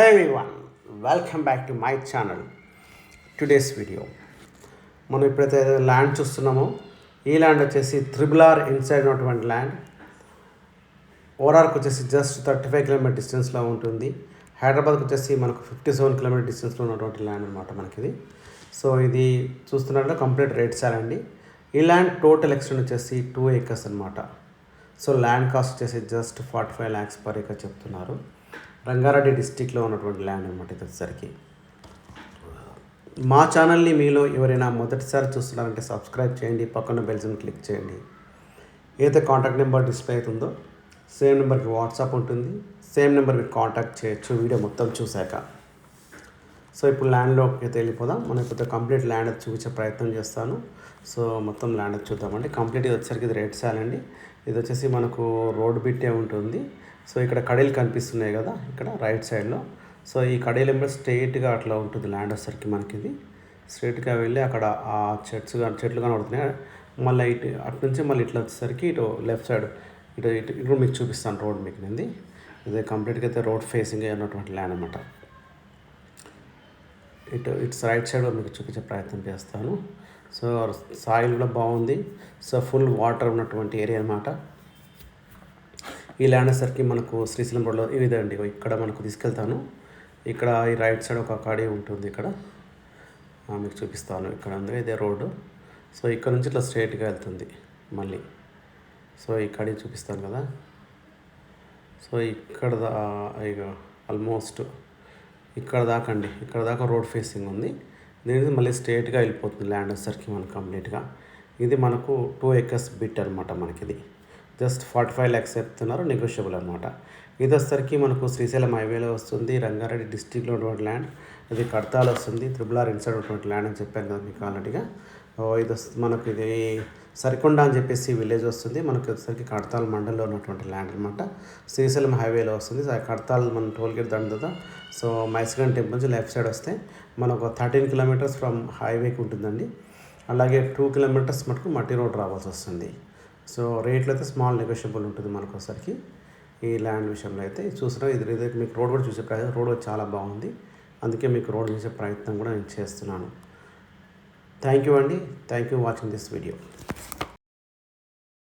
everyone, welcome back to my channel. Today's video మనం ఇప్పుడైతే land చూస్తున్నామో ఈ ల్యాండ్ వచ్చేసి RRR ఇన్సైడ్ ఉన్నటువంటి ల్యాండ్. ఓఆర్ఆర్కి వచ్చేసి జస్ట్ 35 కిలోమీటర్ డిస్టెన్స్లో ఉంటుంది. హైదరాబాద్కి వచ్చేసి మనకు 57 కిలోమీటర్ డిస్టెన్స్లో ఉన్నటువంటి ల్యాండ్ అనమాట మనకిది. సో ఇది చూస్తున్నట్టు కంప్లీట్ రేట్ సార్ అండి. ఈ ల్యాండ్ టోటల్ ఎక్స్టెండ్ వచ్చేసి 2 acres అనమాట. సో ల్యాండ్ కాస్ట్ వచ్చేసి జస్ట్ 45 lakhs per acre చెప్తున్నారు. రంగారెడ్డి డిస్టిక్లో ఉన్నటువంటి ల్యాండ్ అనమాట ఇది వచ్చేసరికి. మా ఛానల్ని మీలో ఎవరైనా మొదటిసారి చూస్తున్నారంటే సబ్స్క్రైబ్ చేయండి, పక్కన బెల్స్ని క్లిక్ చేయండి. ఏదైతే కాంటాక్ట్ నెంబర్ డిస్ప్లే అవుతుందో సేమ్ నెంబర్కి వాట్సాప్ ఉంటుంది, సేమ్ నెంబర్ మీకు కాంటాక్ట్ చేయొచ్చు వీడియో మొత్తం చూశాక. సో ఇప్పుడు ల్యాండ్లోకి అయితే వెళ్ళిపోదాం. మనం ఇప్పుడు కంప్లీట్ ల్యాండ్ చూపించే ప్రయత్నం చేస్తాను. సో మొత్తం ల్యాండ్ చూద్దామండి. కంప్లీట్ ఇది వచ్చేసరికి ఇది రేట్ సాల్ అండి. ఇది వచ్చేసి మనకు రోడ్ బిట్టే ఉంటుంది. సో ఇక్కడ కడీలు కనిపిస్తున్నాయి కదా ఇక్కడ రైట్ సైడ్లో. సో ఈ కడీలు ఏమో స్ట్రైట్గా అట్లా ఉంటుంది ల్యాండ్ వచ్చేసరికి మనకి. ఇది స్ట్రైట్గా వెళ్ళి అక్కడ ఆ చెట్లు కనబడుతున్నాయి. మళ్ళీ ఇటు అటు నుంచి మళ్ళీ ఇట్లా వచ్చేసరికి ఇటు లెఫ్ట్ సైడ్ ఇటు మీకు చూపిస్తాను రోడ్ మీకు నింది. ఇది కంప్లీట్గా అయితే రోడ్ ఫేసింగ్ ఉన్నటువంటి ల్యాండ్ అనమాట. ఇటు రైట్ సైడ్ మీకు చూపించే ప్రయత్నం చేస్తాను. సో సాయిల్ కూడా బాగుంది. సో ఫుల్ వాటర్ ఉన్నటువంటి ఏరియా అనమాట. ఈ ల్యాండ్ వచ్చేసరికి మనకు శ్రీశైలం రోడ్లో ఇదండి, ఇక్కడ మనకు తీసుకెళ్తాను. ఇక్కడ ఈ రైట్ సైడ్ ఒక కడీ ఉంటుంది, ఇక్కడ మీకు చూపిస్తాను. ఇక్కడ ఉంది ఇదే రోడ్డు. సో ఇక్కడ నుంచి ఇట్లా స్ట్రైట్గా వెళ్తుంది మళ్ళీ. సో ఈ కడీ చూపిస్తాను కదా. సో ఇక్కడ ఇక ఆల్మోస్ట్ ఇక్కడ దాకా అండి, ఇక్కడ దాకా రోడ్ ఫేసింగ్ ఉంది. దీనికి మళ్ళీ స్ట్రైట్గా వెళ్ళిపోతుంది ల్యాండ్ వచ్చేసరికి మనకు కంప్లీట్గా. ఇది మనకు 2 acres బిట్ అనమాట మనకిది. జస్ట్ 45 lakhs చెప్తున్నారు, నెగోషియబుల్ అనమాట. ఇది వచ్చేసరికి మనకు శ్రీశైలం హైవేలో వస్తుంది, రంగారెడ్డి డిస్టిక్లో ఉన్నటువంటి ల్యాండ్. ఇది కడతాల్ వస్తుంది, RRR ఇన్సైడ్ ఉన్నటువంటి ల్యాండ్ అని చెప్పాను కదా మీకు ఆల్రెడీగా. ఇది మనకు ఇది సరికొండ అని చెప్పేసి విలేజ్ వస్తుంది. మనకు వచ్చేసరికి కడతాల్ మండలంలో ఉన్నటువంటి ల్యాండ్ అనమాట. శ్రీశైలం హైవేలో వస్తుంది. కడతాల్ మన టోల్గేట్ దండదా. సో మైసగన్ టెంపుల్ నుంచి లెఫ్ట్ సైడ్ వస్తే మనకు 13 kilometers ఫ్రమ్ హైవేకి ఉంటుందండి. అలాగే 2 kilometers మటుకు మట్టి రోడ్ రావాల్సి వస్తుంది. సో రేట్లు అయితే స్మాల్ నెగోషియబుల్ ఉంటుంది మనకు ఒకసారికి. ఈ ల్యాండ్ విషయంలో అయితే చూసినా ఇది మీకు రోడ్ కూడా చూసే ప్రయత్నం, రోడ్ చాలా బాగుంది. అందుకే మీకు రోడ్ చూసే ప్రయత్నం కూడా నేను చేస్తున్నాను. థ్యాంక్ యూ అండి. Thank you watching this video.